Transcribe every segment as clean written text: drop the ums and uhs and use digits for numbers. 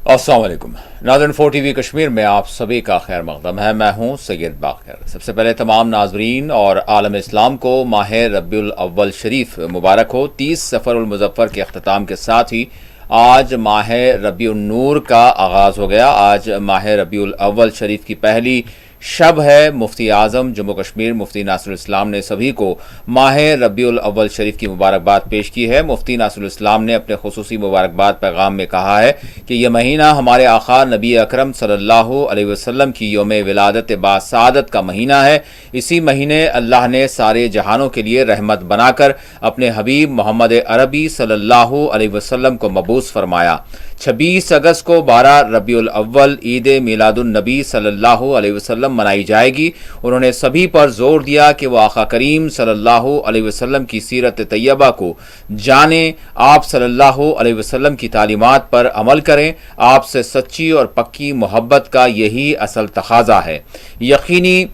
अस्सलाम वालेकुम नाज़रीन, 4TV कश्मीर में आप सभी का खैर मक़दम है। मैं हूं सैयद बाक़िर। सबसे पहले तमाम नाज़रीन और आलम इस्लाम को माह रबीउल अव्वल शरीफ मुबारक हो। 30 सफ़रुल मुज़फ़्फ़र के अख्ताम के साथ ही आज माह रबीउन नूर का आगाज़ हो गया। आज माह रबीउल अव्वल शरीफ की पहली शब है। मुफ्ती आज़म जम्मू कश्मीर मुफ्ती नासिरुल इस्लाम ने सभी को माह रबीउल अव्वल शरीफ की मुबारकबाद पेश की है। मुफ्ती नासिरुल इस्लाम ने अपने खुसूसी मुबारकबाद पैगाम में कहा है कि यह महीना हमारे आका नबी अकरम सल्लल्लाहु अलैहि वसल्लम की यौम विलादत बासादत का महीना है। इसी महीने अल्लाह ने सारे जहानों के लिए रहमत बनाकर अपने हबीब मोहम्मद अरबी सल्लल्लाहु अलैहि वसल्लम को मबूस फरमाया। 26 अगस्त को 12 रबीउल अव्वल ईद मिलादुन नबी सल्लल्लाहु अलैहि वसल्लम मनाई जाएगी। उन्होंने सभी पर जोर दिया कि वो आका करीम सल्लल्लाहु अलैहि वसल्लम की सीरत तैयबा को जाने, आप सल्लल्लाहु अलैहि वसल्लम की तालीमात पर अमल करें। आपसे सच्ची और पक्की मोहब्बत का यही असल तकाजा है। यकीनी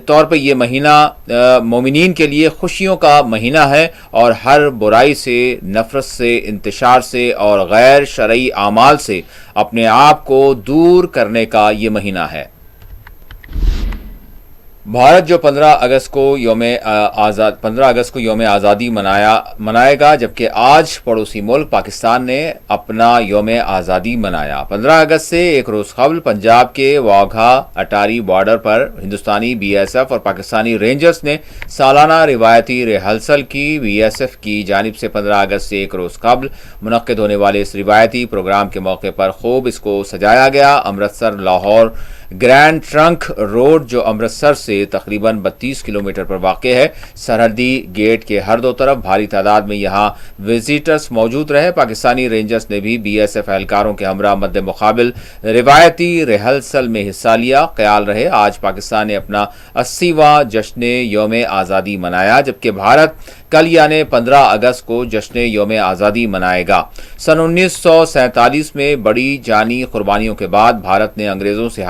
तौर पर यह महीना मोमिनीन के लिए खुशियों का महीना है और हर बुराई से, नफरत से, इंतशार से और गैर शरई आमाल से अपने आप को दूर करने का ये महीना है। भारत जो 15 अगस्त को यौम आज़ादी मनाएगा, जबकि आज पड़ोसी मुल्क पाकिस्तान ने अपना यौम आज़ादी मनाया। 15 अगस्त से एक रोज़ कबल पंजाब के वाघा अटारी बॉर्डर पर हिंदुस्तानी BSF और पाकिस्तानी रेंजर्स ने सालाना रिवायती रिहर्सल की। BSF की जानिब से 15 अगस्त से एक रोज़ कबल मुनक्किद होने वाले इस रिवायती प्रोग्राम के मौके पर खूब इसको सजाया गया। Amritsar Lahore grand trunk road जो अमृतसर से तकरीबन 32 किलोमीटर पर वाक़ है, सरहदी गेट के हर दो तरफ भारी तादाद में यहाँ विजिटर्स मौजूद रहे। पाकिस्तानी रेंजर्स ने भी BSF एहलकारों के हमरा मद्दे मुकाबिल रिवायती रिहर्सल में हिस्सा लिया। ख्याल रहे आज पाकिस्तान ने अपना 80वां जश्न यौम आज़ादी मनाया, जबकि भारत कल यानी 15 अगस्त को जश्न यौम आज़ादी मनाएगा। सन 1947 में बड़ी जानी कुर्बानियों के बाद भारत ने अंग्रेज़ों से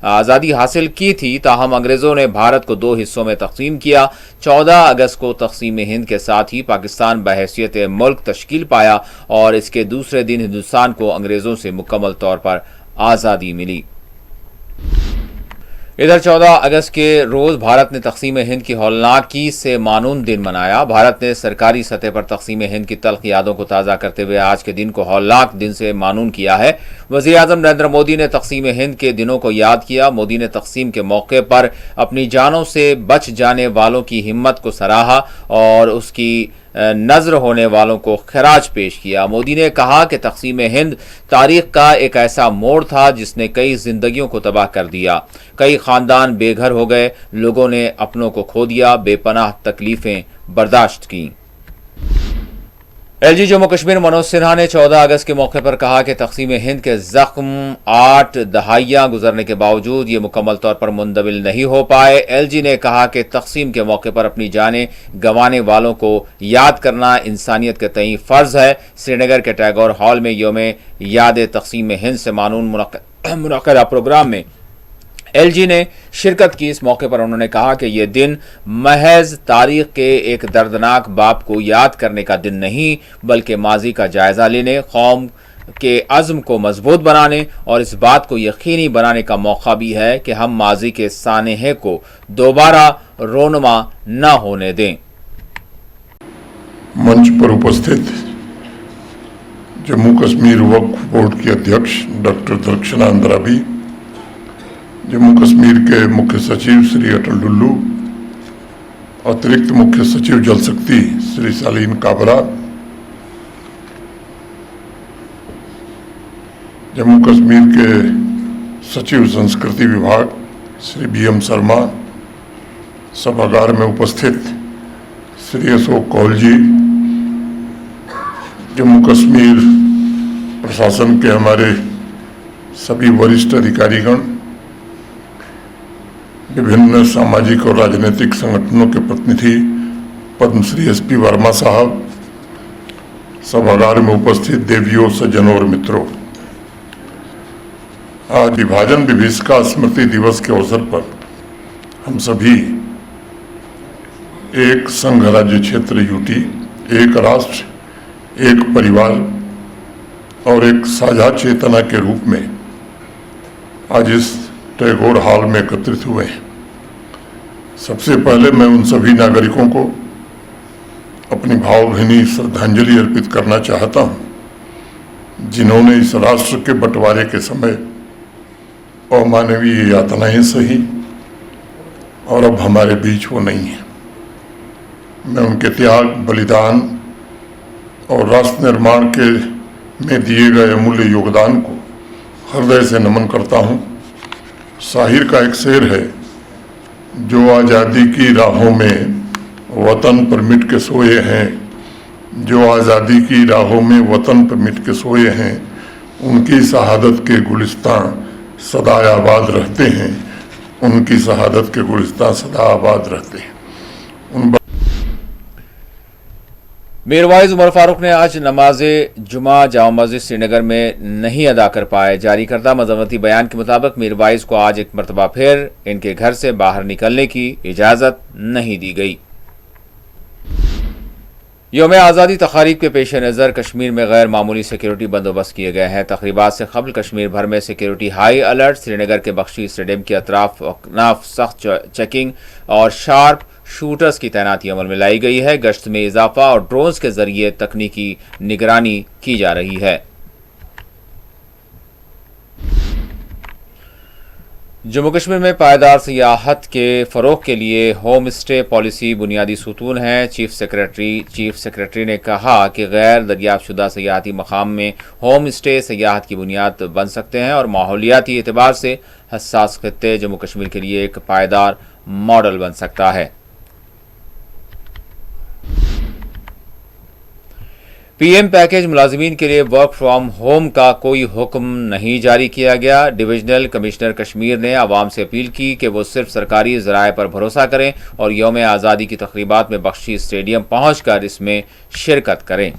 आज़ादी हासिल की थी, ताहम अंग्रेज़ों ने भारत को दो हिस्सों में तकसीम किया। 14 अगस्त को तकसीम हिंद के साथ ही पाकिस्तान बहैसियत मुल्क तश्कील पाया और इसके दूसरे दिन हिंदुस्तान को अंग्रेज़ों से मुकम्मल तौर पर आज़ादी मिली। इधर 14 अगस्त के रोज़ भारत ने तकसीम हिंद की हौलनाकी से मानून दिन मनाया। भारत ने सरकारी सतह पर तकसीम हिंद की तल्ख यादों को ताज़ा करते हुए आज के दिन को हौलनाक दिन से मानून किया है। वज़ीर आज़म नरेंद्र मोदी ने तकसीम हिंद के दिनों को याद किया। मोदी ने तकसीम के मौके पर अपनी जानों से बच जाने वालों की हिम्मत को सराहा और उसकी नज़र होने वालों को खराज पेश किया। मोदी ने कहा कि तकसीम हिंद तारीख का एक ऐसा मोड़ था जिसने कई जिंदगियों को तबाह कर दिया। कई खानदान बेघर हो गए, लोगों ने अपनों को खो दिया, बेपनाह तकलीफें बर्दाश्त की। LG जम्मू कश्मीर मनोज सिन्हा ने 14 अगस्त के मौके पर कहा कि तकसीम हिंद के जख्म 8 दहाइयां गुजरने के बावजूद ये मुकम्मल तौर पर मुंदमिल नहीं हो पाए। LG ने कहा कि तकसीम के मौके पर अपनी जानें गंवाने वालों को याद करना इंसानियत के तई फ़र्ज है। श्रीनगर के टैगोर हॉल में यौम याद तकसीम हिंद से मानून मुनक्किदा प्रोग्राम में LG ने शिरकत की। इस मौके पर उन्होंने कहा कि यह दिन महज तारीख के एक दर्दनाक बाब को याद करने का दिन नहीं, बल्कि माजी का जायजा लेने, कौम के अज़्म को मजबूत बनाने और इस बात को यकीनी बनाने का मौका भी है कि हम माजी के सानेहे को दोबारा रोनुमा न होने दें। मंच पर उपस्थित जम्मू कश्मीर वक्फ बोर्ड के अध्यक्ष डॉक्टर दरक्षना अंद्राबी, जम्मू कश्मीर के मुख्य सचिव श्री अटल डुल्लू, अतिरिक्त मुख्य सचिव जल शक्ति श्री सालीन काबरा, जम्मू कश्मीर के सचिव संस्कृति विभाग श्री BM शर्मा, सभागार में उपस्थित श्री अशोक कौल जी, जम्मू कश्मीर प्रशासन के हमारे सभी वरिष्ठ अधिकारीगण, विभिन्न सामाजिक और राजनीतिक संगठनों के प्रतिनिधि, पद्मश्री SP वर्मा साहब, सभागार में उपस्थित देवियों, सज्जनों और मित्रों, आज विभाजन विभीषिका स्मृति दिवस के अवसर पर हम सभी एक संघ राज्य क्षेत्र UT, एक राष्ट्र, एक परिवार और एक साझा चेतना के रूप में आज इस टैगोर हॉल में एकत्रित हुए हैं। सबसे पहले मैं उन सभी नागरिकों को अपनी भावभीनी श्रद्धांजलि अर्पित करना चाहता हूं जिन्होंने इस राष्ट्र के बंटवारे के समय अमानवीय यातनाएं सही और अब हमारे बीच वो नहीं है। मैं उनके त्याग, बलिदान और राष्ट्र निर्माण के में दिए गए अमूल्य योगदान को हृदय से नमन करता हूं। शाहिर का एक शेर है, जो आज़ादी की राहों में वतन पर मिट के सोए हैं, जो आज़ादी की राहों में वतन पर मिट के सोए हैं, उनकी शहादत के गुलिस्तान सदा आबाद रहते हैं, उनकी शहादत के गुलिस्तान सदा आबाद रहते हैं। मीरवाइज उमर फारूक ने आज नमाज जुमा जामा मस्जिद श्रीनगर में नहीं अदा कर पाए। जारी करदा मजम्मती बयान के मुताबिक मीरवाइज को आज एक मरतबा फिर इनके घर से बाहर निकलने की इजाज़त नहीं दी गई। यौम आज़ादी तकारीब के पेश नज़र कश्मीर में गैर मामूली सिक्योरिटी बंदोबस्त किए गए हैं। तकरीबात से कबल कश्मीर भर में सिक्योरिटी हाई अलर्ट। श्रीनगर के बख्शी स्टेडियम के अतराफ सख्त चेकिंग और शार्प शूटर्स की तैनाती अमल में लाई गई है। गश्त में इजाफा और ड्रोन्स के जरिए तकनीकी निगरानी की जा रही है। जम्मू कश्मीर में पायदार सियाहत के फ़रोग़ के लिए होम स्टे पॉलिसी बुनियादी सुतून है। चीफ सेक्रेटरी ने कहा कि गैर दरियाफ्तशुदा सियाहती मकाम में होम स्टे सियाहत की बुनियाद बन सकते हैं और माहौलियाती एतबार से हसास खित्ते जम्मू कश्मीर के लिए एक पायदार मॉडल बन सकता है। पीएम पैकेज मुलाजिमीन के लिए वर्क फ्रॉम होम का कोई हुक्म नहीं जारी किया गया। डिविजनल कमिश्नर कश्मीर ने आवाम से अपील की कि वो सिर्फ सरकारी ज़राए पर भरोसा करें और यौम आज़ादी की तकरीबात में बख्शी स्टेडियम पहुंचकर इसमें शिरकत करें।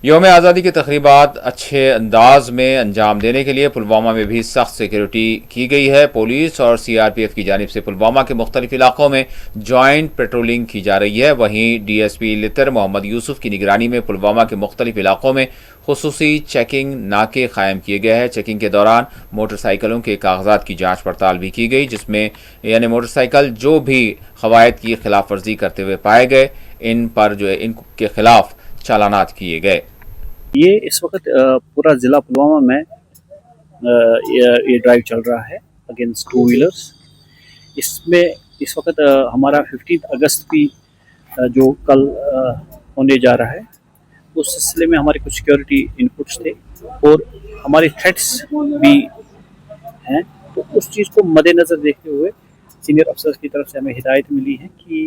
यौम आज़ादी की तकरीबात अच्छे अंदाज में अंजाम देने के लिए पुलवामा में भी सख्त सिक्योरिटी की गई है। पुलिस और सीआरपीएफ की जानिब से पुलवामा के मुख्तलिफ इलाकों में जॉइंट पेट्रोलिंग की जा रही है। वहीं डीएसपी लितर मोहम्मद यूसुफ की निगरानी में पुलवामा के मुख्तलिफ इलाकों में खुसूसी चेकिंग नाके कायम किए गए हैं। चेकिंग के दौरान मोटरसाइकिलों के कागजात की जाँच पड़ताल भी की गई, जिसमें यानी मोटरसाइकिल जो भी कवायद की खिलाफ वर्जी करते हुए पाए गए इन पर जो है इनके खिलाफ चालानात किए गए। ये इस वक्त पूरा ज़िला पुलवामा में ये ड्राइव चल रहा है अगेंस्ट टू व्हीलर्स। इसमें इस वक्त हमारा 15 अगस्त भी जो कल होने जा रहा है, उस सिलसिले में हमारे कुछ सिक्योरिटी इनपुट्स थे और हमारे थ्रेट्स भी हैं। तो उस चीज़ को मद्देनज़र देखते हुए सीनियर अफसर्स की तरफ से हमें हिदायत मिली है कि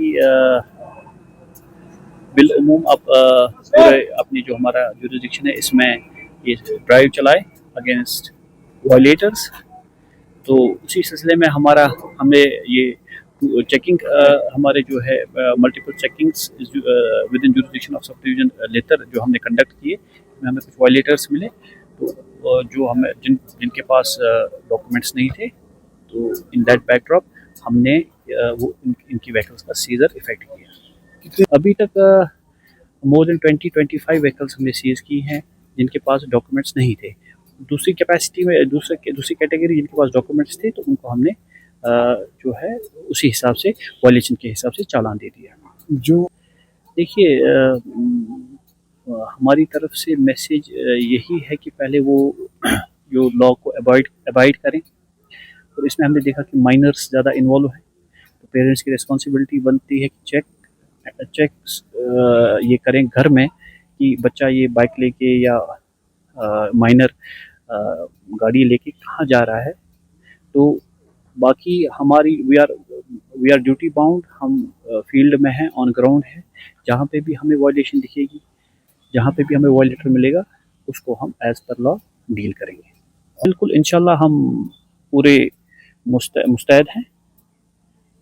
बिलउमूम अब पूरे अपनी जो हमारा जुरिडिक्शन है इसमें ये ड्राइव चलाए अगेंस्ट वायलेटर्स। तो उसी सिलसिले में हमने ये चेकिंग हमारे जो है multiple checkings within jurisdiction of sub division letter जो हमने कंडक्ट किए, हमें कुछ वायलेटर्स मिले तो जो हमें जिनके पास डॉक्यूमेंट्स नहीं थे, तो इन दैट बैकड्रॉप हमने वो इनकी व्हीकल्स का सीजर इफेक्ट किया। अभी तक मोर देन 20-25 व्हीकल्स हमने सीज की हैं जिनके पास डॉक्यूमेंट्स नहीं थे। दूसरी कैपेसिटी में दूसरी कैटेगरी जिनके पास डॉक्यूमेंट्स थे तो उनको हमने जो है उसी हिसाब से वायलेशन के हिसाब से चालान दे दिया। जो देखिए हमारी तरफ से मैसेज यही है कि पहले वो जो लॉ को अवॉइड करें, और इसमें हमने देखा कि माइनर्स ज़्यादा इन्वॉल्व हैं, तो पेरेंट्स की रिस्पॉन्सिबिलिटी बनती है कि चेक्स ये करें घर में कि बच्चा ये बाइक लेके या माइनर गाड़ी लेके कहाँ जा रहा है। तो बाकी हमारी वी आर ड्यूटी बाउंड, हम फील्ड में हैं, ऑन ग्राउंड है। जहाँ पे भी हमें वायलेशन दिखेगी, जहाँ पे भी हमें वायलेटर मिलेगा, उसको हम एज पर लॉ डील करेंगे। बिल्कुल इंशाल्लाह हम पूरे मुस्तैद हैं,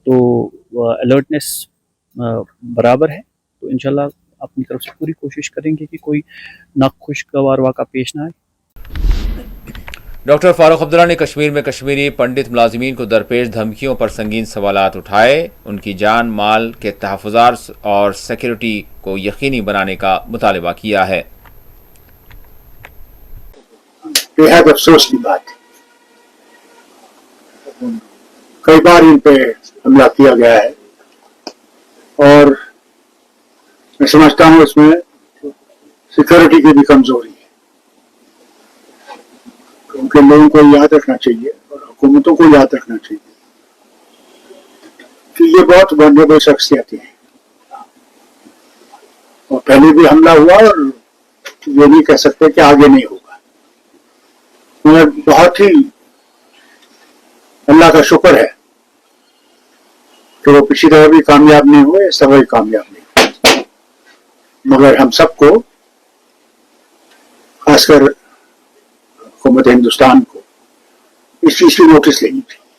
तो अलर्टनेस बराबर है। तो इंशाल्लाह अपनी तरफ से पूरी कोशिश करेंगे कि कोई नाखुशगवार वाक़ा पेश ना आए। डॉक्टर फारूक अब्दुल्ला ने कश्मीर में कश्मीरी पंडित मुलाजिमीन को दरपेश धमकियों पर संगीन सवालात उठाए, उनकी जान माल के तहफ़्फ़ुज़ात और सिक्योरिटी को यकीनी बनाने का मुतालबा किया है। बेहद अफसोस की बात है, कई बार इन पे हमला किया गया है और मैं समझता हूं इसमें सिक्योरिटी की भी कमजोरी है, क्योंकि लोगों को याद रखना चाहिए और हुकूमतों को याद रखना चाहिए कि ये बहुत वल्नरेबल शख्सियतें हैं और पहले भी हमला हुआ और ये नहीं कह सकते कि आगे नहीं होगा। मगर बहुत ही अल्लाह का शुक्र है कि वो पिछली दफा भी कामयाब नहीं हुए, इस दफा भी कामयाब नहीं हुए। मगर हम सबको, खासकर हुकूमत हिंदुस्तान को, इस चीज की नोटिस लेनी चाहिए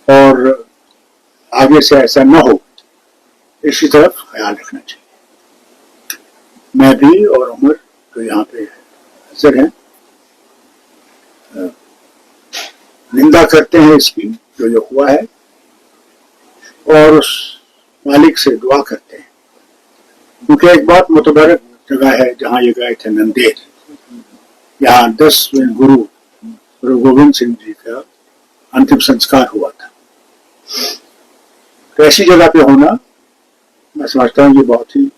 और आगे से ऐसा न हो, इसी तरफ ख्याल रखना चाहिए। मैं भी और उमर जो यहाँ पे हाजिर हैं निंदा करते हैं इसकी जो ये हुआ है और उस मालिक से दुआ करते हैं, क्योंकि एक बहुत मुतबरक जगह है जहाँ ये गए थे, नंदेड़, यहाँ 10 गुरु गोविंद सिंह जी का अंतिम संस्कार हुआ था। तो ऐसी जगह पे होना मैं समझता हूँ ये बहुत ही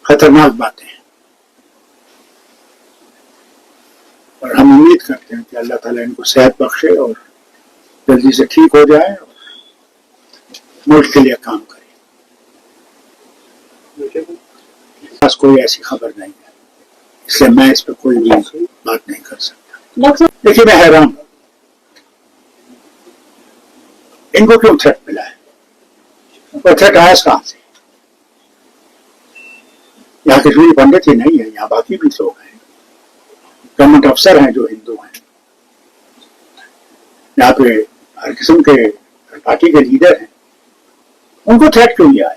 खतरनाक बातें हैं और हम उम्मीद करते हैं कि अल्लाह ताला इनको सेहत बख्शे और जल्दी से ठीक हो जाए और मुल्क के लिए काम करे। पास कोई ऐसी खबर नहीं है, इसलिए मैं इस पर कोई भी बात नहीं कर सकता। देखिए मैं हैरान हूं, इनको क्यों थ्रेट मिला है और थ्रेट आया कहां से? यहाँ कश्मीरी पंडित ही नहीं है, यहाँ बाकी भी लोग हैं, गवर्नमेंट अफसर हैं जो हिंदू हैं, यहाँ पे हर किस्म के पार्टी के लीडर हैं, उनको थ्रेट क्यों नहीं आया?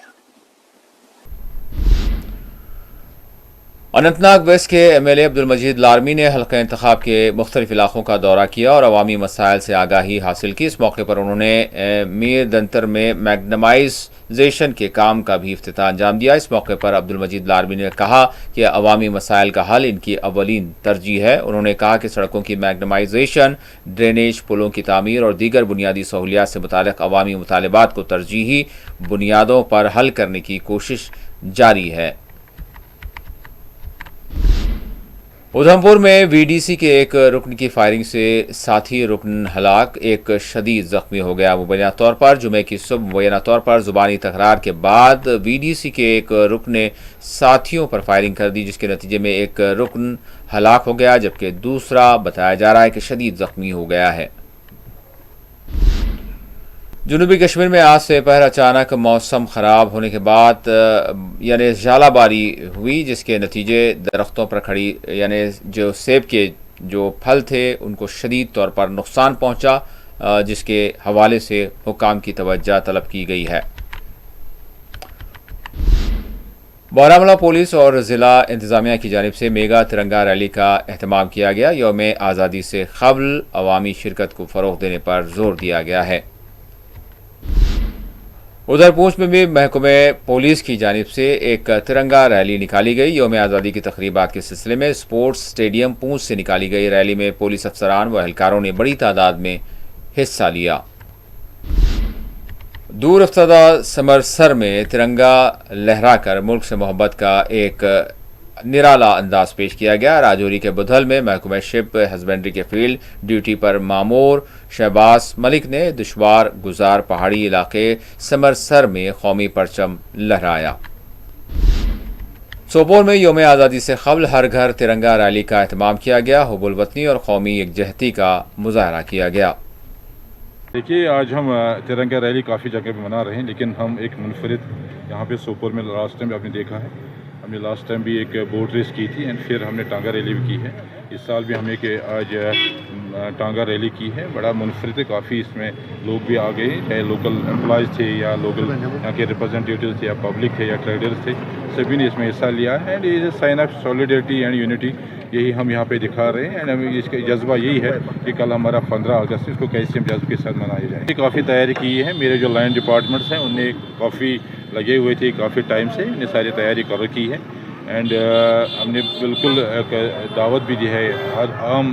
अनंतनाग वेस्ट के एमएलए अब्दुल मजीद लारमी ने हल्का इंतखाब के मुख्तलिफ इलाकों का दौरा किया और अवामी मसाइल से आगाही हासिल की। इस मौके पर उन्होंने मीर दंतर में मैग्नमाइजेशन के काम का भी इफ्तिताह अंजाम दिया। इस मौके पर अब्दुल मजीद लारमी ने कहा कि अवामी मसाइल का हल इनकी अवलीन तरजीह है। उन्होंने कहा कि सड़कों की मैग्नमाइजेशन, ड्रेनेज, पुलों की तामीर और दीगर बुनियादी सहूलियात से मुताल्लिक़ अवामी मुतालबात को तरजीही बुनियादों पर हल करने की कोशिश जारी है। उधमपुर में वीडीसी के एक रुकन की फायरिंग से साथी रुकन हलाक, एक शदीद जख्मी हो गया। मुबैना तौर पर जुमे की सुबह मुबैना तौर पर जुबानी तकरार के बाद वीडीसी के एक रुकन ने साथियों पर फायरिंग कर दी, जिसके नतीजे में एक रुकन हलाक हो गया जबकि दूसरा बताया जा रहा है कि शदीद जख्मी हो गया है। जनूबी कश्मीर में आज से पहर अचानक मौसम ख़राब होने के बाद यानी झालाबारी हुई, जिसके नतीजे दरख्तों पर खड़ी यानी जो सेब के जो फल थे उनको शदीद तौर पर नुकसान पहुंचा, जिसके हवाले से हुकाम की तवज्जो तलब की गई है। बारामूला पुलिस और ज़िला इंतज़ामिया की जानिब से मेगा तिरंगा रैली का एहतमाम किया गया। यौम आज़ादी से क़ब्ल अवामी शिरकत को फ़रोग़ देने पर जोर दिया गया है। उधर पूंछ में भी महकमे पुलिस की जानिब से एक तिरंगा रैली निकाली गई। यौम आज़ादी की तकरीबात के सिलसिले में स्पोर्ट्स स्टेडियम पूंछ से निकाली गई रैली में पुलिस अफसरान व एहलकारों ने बड़ी तादाद में हिस्सा लिया। दूर अफ्तादा समरसर में तिरंगा लहराकर मुल्क से मोहब्बत का एक निराला अंदाज पेश किया गया। राजौरी के बुधल में महकमा शिप हस्बेंड्री के फील्ड ड्यूटी पर मामूर शहबाज मलिक ने दुश्वार गुजार पहाड़ी इलाके समरसर में कौमी परचम लहराया। सोपोर में यौम आज़ादी से क़ब्ल हर घर तिरंगा रैली का एहतमाम किया गया। हुब्बुल वतनी और कौमी यकजहती का मुजाहरा किया गया। देखिए, आज हम तिरंगा रैली काफ़ी जगह पे मना रहे हैं, लेकिन हम एक मुनफरिद यहाँ पे सोपोर में लास्ट टाइम आपने देखा है, हमने लास्ट टाइम भी एक बोट रेस की थी एंड फिर हमने टांगा रैली भी की है। इस साल भी हम एक आज टांगा रैली की है। बड़ा मुनफरिद है, काफ़ी इसमें लोग भी आ गए, चाहे लोकल एम्प्लॉयज़ थे या लोकल यहाँ के रिप्रेजेंटेटिव थे या पब्लिक थे या ट्रेडर्स थे, सभी ने इसमें हिस्सा लिया है। एंड ये sign of solidarity and unity, यही हम यहाँ पे दिखा रहे हैं। एंड हमें इसका जज्बा यही है कि कल हमारा 15 अगस्त इसको कैसे हम जज्बे के साथ मनाया जाए। काफ़ी तैयारी की है, मेरे जो लाइन डिपार्टमेंट्स हैं उनने काफ़ी लगे हुए थे, काफ़ी टाइम से इन्हें सारी तैयारी कर रखी है। एंड हमने बिल्कुल दावत भी दी है हर आम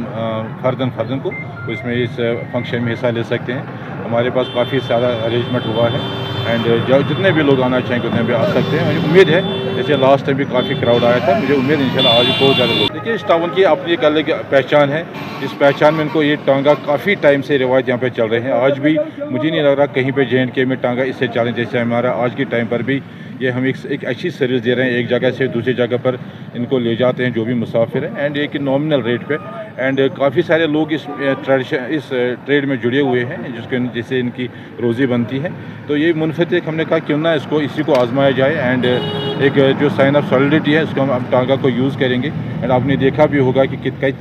फर्दन को इसमें इस फंक्शन में हिस्सा ले सकते हैं। हमारे पास काफ़ी सारा अरेंजमेंट हुआ है एंड जितने भी लोग आना चाहेंगे उतने भी आ सकते हैं। मुझे उम्मीद है, जैसे लास्ट टाइम भी काफ़ी क्राउड आया था, मुझे उम्मीद है इंशाल्लाह आज भी बहुत ज़्यादा लोग। देखिए, इस टाउन की अपनी एक अलग पहचान है। इस पहचान में इनको ये टांगा काफ़ी टाइम से रिवायत यहाँ पे चल रहे हैं। आज भी मुझे नहीं लग रहा कहीं पे JNK में टांगा इससे चलें जैसे हमारा आज के टाइम पर भी ये हम एक अच्छी सर्विस दे रहे हैं। एक जगह से दूसरी जगह पर इनको ले जाते हैं जो भी मुसाफिर हैं एंड एक नॉमिनल रेट पे। एंड काफ़ी सारे लोग इस ट्रेड में जुड़े हुए हैं जिससे इनकी रोज़ी बनती है। तो ये मुनफरिद हमने कहा क्यों ना इसी को आजमाया जाए। एंड एक जो साइन ऑफ सॉलिडिटी है उसको हम टांगा को यूज़ करेंगे। एंड आपने देखा भी होगा कि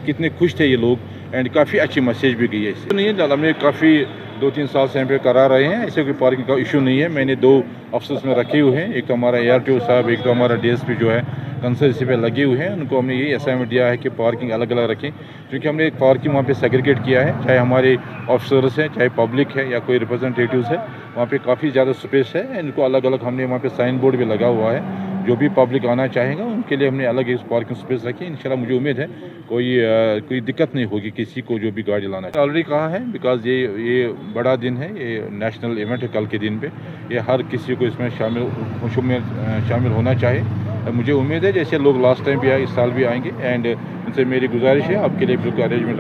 कितने खुश थे ये लोग एंड काफ़ी अच्छी मैसेज भी गई है इससे। नहीं है, हमने काफ़ी 2-3 साल से यहाँ पे करा रहे हैं, ऐसे कोई पार्किंग का इशू नहीं है। मैंने 2 अफसर्स में रखे हुए हैं, एक तो हमारा ARTO साहब, एक तो हमारा DSP जो है कंसल्टेंसी पे लगे हुए हैं। उनको हमने ये असाइनमेंट दिया है कि पार्किंग अलग अलग रखें, क्योंकि हमने पार्किंग वहाँ पे सेग्रीगेट किया है, चाहे हमारे ऑफिसर्स हैं, चाहे पब्लिक है या कोई रिप्रेजेंटेटिव्स है, वहाँ पे काफ़ी ज़्यादा स्पेस है। इनको अलग अलग हमने वहाँ पे साइन बोर्ड भी लगा हुआ है, जो भी पब्लिक आना चाहेगा उनके लिए हमने अलग एक पार्किंग स्पेस रखी है। इंशाल्लाह मुझे उम्मीद है कोई दिक्कत नहीं होगी किसी को जो भी गाड़ी लाना है। ऑलरेडी कहा है बिकॉज ये बड़ा दिन है, ये नेशनल इवेंट है कल के दिन पे, ये हर किसी को इसमें शामिल होना चाहिए। मुझे उम्मीद है जैसे लोग लास्ट टाइम भी आए इस साल भी आएंगे। एंड उनसे मेरी गुजारिश है, आपके लिए बिल्कुल अरेंजमेंट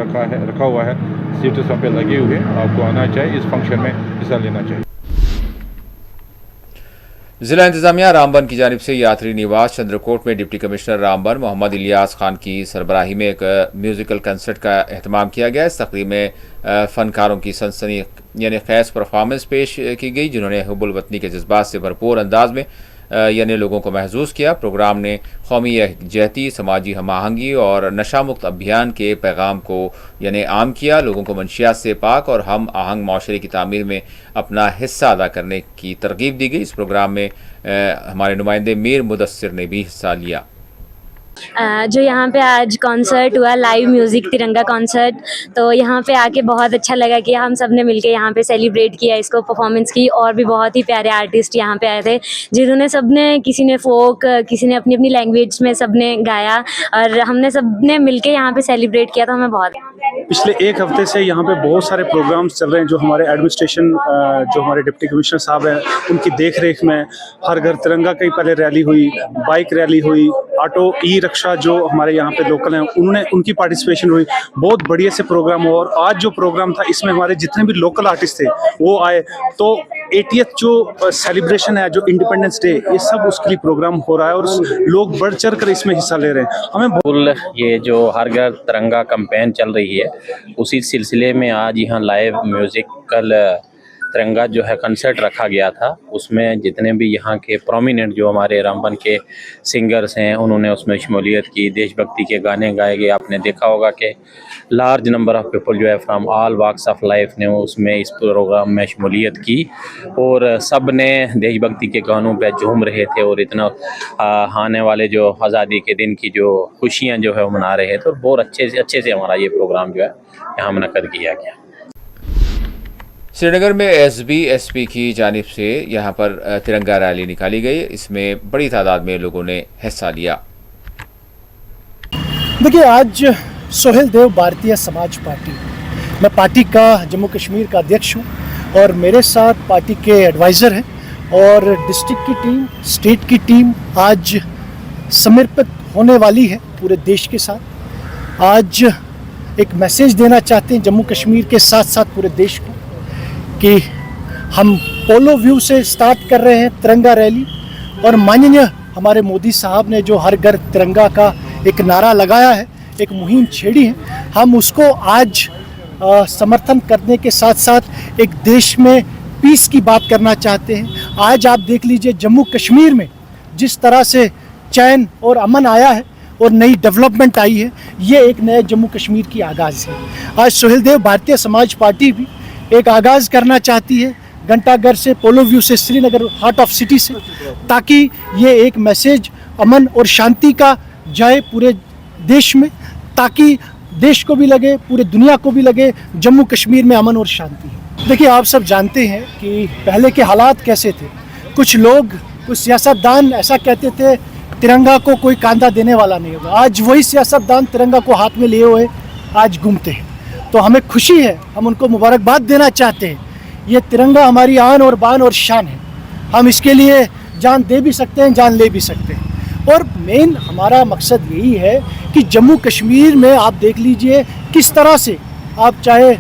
रखा हुआ है, सीटें सब पे लगे हुए हैं, आपको आना चाहिए, इस फंक्शन में हिस्सा लेना चाहिए। जिला इंतजामिया रामबन की जानिब से यात्री निवास चंद्रकोट में डिप्टी कमिश्नर रामबन मोहम्मद इलियास खान की सरबराही में एक म्यूजिकल कंसर्ट का एहतमाम किया गया। इस तकरीब में फ़नकारों की सनसनी यानी खैस परफॉर्मेंस पेश की गई, जिन्होंने हुब्बुल वतनी के जज्बात से भरपूर अंदाज में यानी लोगों को महसूस किया। प्रोग्राम ने कौमी यकजहती, समाजी हम आहंगी और नशा मुक्त अभियान के पैगाम को यानी आम किया। लोगों को मंशियात से पाक और हम आहंग माशरे की तामीर में अपना हिस्सा अदा करने की तरगीब दी गई। इस प्रोग्राम में हमारे नुमाइंदे मीर मुदस्सिर ने भी हिस्सा लिया। जो यहाँ पे आज कॉन्सर्ट हुआ, लाइव म्यूज़िक तिरंगा कॉन्सर्ट, तो यहाँ पे आके बहुत अच्छा लगा कि हम सब ने मिलके यहाँ पे सेलिब्रेट किया इसको, परफॉर्मेंस की। और भी बहुत ही प्यारे आर्टिस्ट यहाँ पे आए थे, जिन्होंने सबने, किसी ने फोक, किसी ने अपनी अपनी लैंग्वेज में सबने गाया और हमने सबने मिलके यहाँ पे सेलिब्रेट किया। तो हमें बहुत पिछले एक हफ्ते से यहाँ पे बहुत सारे प्रोग्राम्स चल रहे हैं जो हमारे एडमिनिस्ट्रेशन, जो हमारे डिप्टी कमिश्नर साहब हैं उनकी देख रेख में। हर घर तिरंगा की पहले रैली हुई, बाइक रैली हुई, ऑटो ई रिक्शा जो हमारे यहाँ पे लोकल हैं उनकी पार्टिसिपेशन हुई। बहुत बढ़िया से प्रोग्राम हुआ। और आज जो प्रोग्राम था इसमें हमारे जितने भी लोकल आर्टिस्ट थे वो आए। तो 80th जो सेलिब्रेशन है, जो इंडिपेंडेंस डे, ये सब उसके लिए प्रोग्राम हो रहा है और लोग बढ़ चढ़ कर इसमें हिस्सा ले रहे हैं। हमें ये जो हर घर तिरंगा कैंपेन चल रही है, उसी सिलसिले में आज यहाँ लाइव म्यूजिकल तिरंगा जो है कंसर्ट रखा गया था। उसमें जितने भी यहाँ के प्रोमिनेंट जो हमारे रामबन के सिंगर्स हैं उन्होंने उसमें शमूलियत की, देशभक्ति के गाने गाए गए। आपने देखा होगा कि लार्ज नंबर ऑफ पीपल जो है from all walks of life ने उसमें इस प्रोग्राम में शमूलियत की और सब ने देशभक्ति के गानों पे झूम रहे थे और इतना आने वाले जो आज़ादी के दिन की जो खुशियाँ जो है वो मना रहे थे। और बहुत अच्छे से हमारा ये प्रोग्राम जो है यहाँ मुनक्कद किया गया। श्रीनगर में SB/SP की जानिब से यहाँ पर तिरंगा रैली निकाली गई। इसमें बड़ी तादाद में लोगों ने हिस्सा लिया। देखिए, आज सोहेल देव भारतीय समाज पार्टी, मैं पार्टी का जम्मू कश्मीर का अध्यक्ष हूँ और मेरे साथ पार्टी के एडवाइज़र हैं और डिस्ट्रिक्ट की टीम, स्टेट की टीम आज समर्पित होने वाली है पूरे देश के साथ। आज एक मैसेज देना चाहते हैं जम्मू कश्मीर के साथ साथ पूरे देश को कि हम पोलो व्यू से स्टार्ट कर रहे हैं तिरंगा रैली और माननीय हमारे मोदी साहब ने जो हर घर तिरंगा का एक नारा लगाया है, एक मुहिम छेड़ी है, हम उसको आज समर्थन करने के साथ साथ एक देश में पीस की बात करना चाहते हैं। आज आप देख लीजिए जम्मू कश्मीर में जिस तरह से चैन और अमन आया है, और नई डेवलपमेंट आई है। ये एक नए जम्मू कश्मीर की आगाज़ है। आज सोहेल देव भारतीय समाज पार्टी भी एक आगाज़ करना चाहती है घंटाघर से, पोलो व्यू से, श्रीनगर हार्ट ऑफ सिटी से, ताकि ये एक मैसेज अमन और शांति का जाए पूरे देश में, ताकि देश को भी लगे, पूरे दुनिया को भी लगे जम्मू कश्मीर में अमन और शांति है। देखिए, आप सब जानते हैं कि पहले के हालात कैसे थे। कुछ लोग, कुछ सियासतदान ऐसा कहते थे तिरंगा को कोई कांधा देने वाला नहीं होगा। आज वही सियासतदान तिरंगा को हाथ में लिए हुए आज घूमते हैं। तो हमें खुशी है, हम उनको मुबारकबाद देना चाहते हैं। ये तिरंगा हमारी आन और बान और शान है। हम इसके लिए जान दे भी सकते हैं, जान ले भी सकते हैं। और मेन हमारा मकसद यही है कि जम्मू कश्मीर में आप देख लीजिए किस तरह से, आप चाहे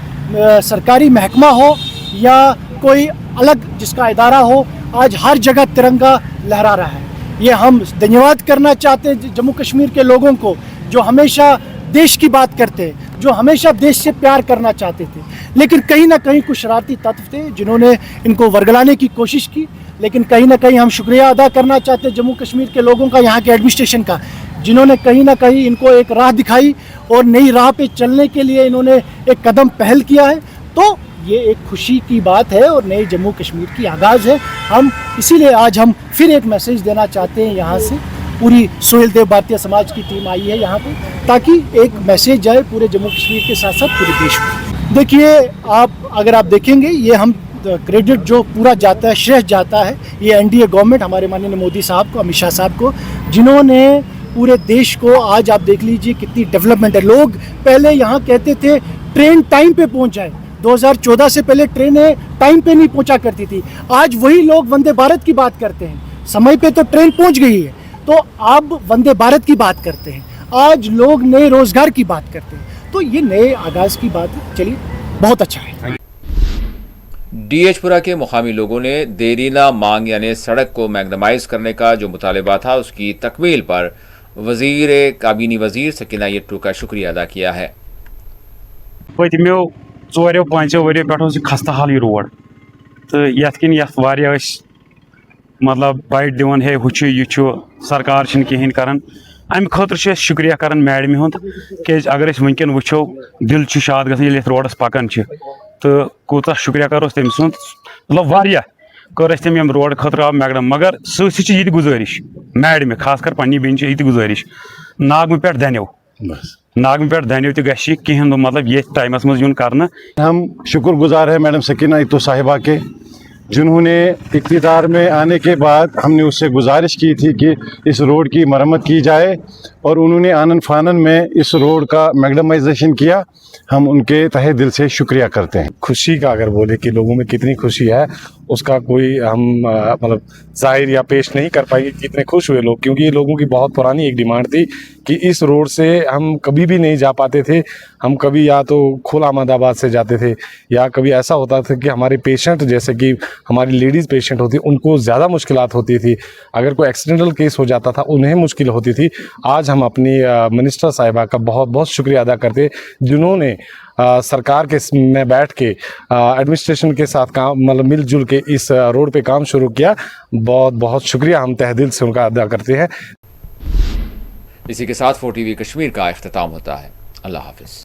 सरकारी महकमा हो या कोई अलग जिसका इदारा हो, आज हर जगह तिरंगा लहरा रहा है। ये हम धन्यवाद करना चाहते हैं जम्मू कश्मीर के लोगों को, जो हमेशा देश की बात करते हैं, जो हमेशा देश से प्यार करना चाहते थे। लेकिन कहीं ना कहीं कुछ शरारती तत्व थे जिन्होंने इनको वर्गलाने की कोशिश की। लेकिन कहीं ना कहीं हम शुक्रिया अदा करना चाहते हैं जम्मू कश्मीर के लोगों का, यहाँ के एडमिनिस्ट्रेशन का, जिन्होंने कहीं ना कहीं इनको एक राह दिखाई और नई राह पे चलने के लिए इन्होंने एक कदम पहल किया है। तो ये एक खुशी की बात है और नए जम्मू कश्मीर की आगाज़ है। हम इसीलिए आज हम फिर एक मैसेज देना चाहते हैं यहाँ से। पूरी सोहेल देव भारतीय समाज की टीम आई है यहाँ पे, ताकि एक मैसेज जाए पूरे जम्मू कश्मीर के साथ साथ पूरे देश में। देखिए, अगर आप देखेंगे, ये हम क्रेडिट जो पूरा जाता है, श्रेय जाता है ये एनडीए गवर्नमेंट, हमारे माननीय मोदी साहब को, अमित शाह साहब को, जिन्होंने पूरे देश को, आज आप देख लीजिए कितनी डेवलपमेंट है। लोग पहले यहाँ कहते थे ट्रेन टाइम पे पहुँच जाए, 2014 से पहले ट्रेनें टाइम पे नहीं पहुँचा करती थी। आज वही लोग वंदे भारत की बात करते हैं। समय पे तो ट्रेन पहुँच गई है, तो अब वंदे भारत की बात करते हैं। आज लोग नए रोजगार की बात करते हैं। तो ये नए आगाज की बात है। चलिए, बहुत अच्छा है। डीएचपुरा के मुकामी लोगों ने देरीना मांग यानी सड़क को मैग्नेमाइज करने का जो मुतालिबा था, उसकी तकमील पर काबीनी वजीर सकीना यट्टू का शुक्रिया अदा किया है। पत्मो 4-5 वरियो पे खस्ता हाल यह रोड, तो ये मतलब बाइट दिवन है हु यह सरकार कहें करान। अमि खतर शुक्रिया करान मैडम हुंद, क्या अगर वनकन वो दिल शाद गल रोडस पकान, तो कूत शुक्रिया करो तम सुंद, मतलब वारिया कर तम रोड खतर आव मैडम। मगर सी गुजारिश मैडम, खासकर पन्नी बेन ये गुजारिश, नागम पे दन्यो, नागम पे दन्यो तो कहें, मतलब ये टाइमस मज यून कर। हम शुक्रगुजार है मैडम सकीना यट्टू साहिबा के, जिन्होंने इक़्तिदार में आने के बाद हमने उससे गुजारिश की थी कि इस रोड की मरम्मत की जाए, और उन्होंने आनन फानन में इस रोड का मैग्नेमाइजेशन किया। हम उनके तहे दिल से शुक्रिया करते हैं। खुशी का अगर बोले कि लोगों में कितनी खुशी है, उसका कोई हम मतलब जाहिर या पेश नहीं कर पाएंगे कि कितने खुश हुए लोग, क्योंकि ये लोगों की बहुत पुरानी एक डिमांड थी कि इस रोड से हम कभी भी नहीं जा पाते थे। हम कभी या तो खुला अहमदाबाद से जाते थे, या कभी ऐसा होता था कि हमारे पेशेंट, जैसे कि हमारी लेडीज़ पेशेंट होती, उनको ज़्यादा मुश्किलात होती थी। अगर कोई एक्सीडेंटल केस हो जाता था, उन्हें मुश्किल होती थी। आज हम अपनी मिनिस्टर साहिबा का बहुत बहुत शुक्रिया अदा करते, जिन्होंने सरकार के में बैठ के एडमिनिस्ट्रेशन के साथ काम, मतलब मिलजुल के इस रोड पे काम शुरू किया। बहुत बहुत शुक्रिया हम तहे दिल से उनका अदा करते हैं। इसी के साथ 4TV कश्मीर का इख्तिताम होता है। अल्लाह हाफिज़।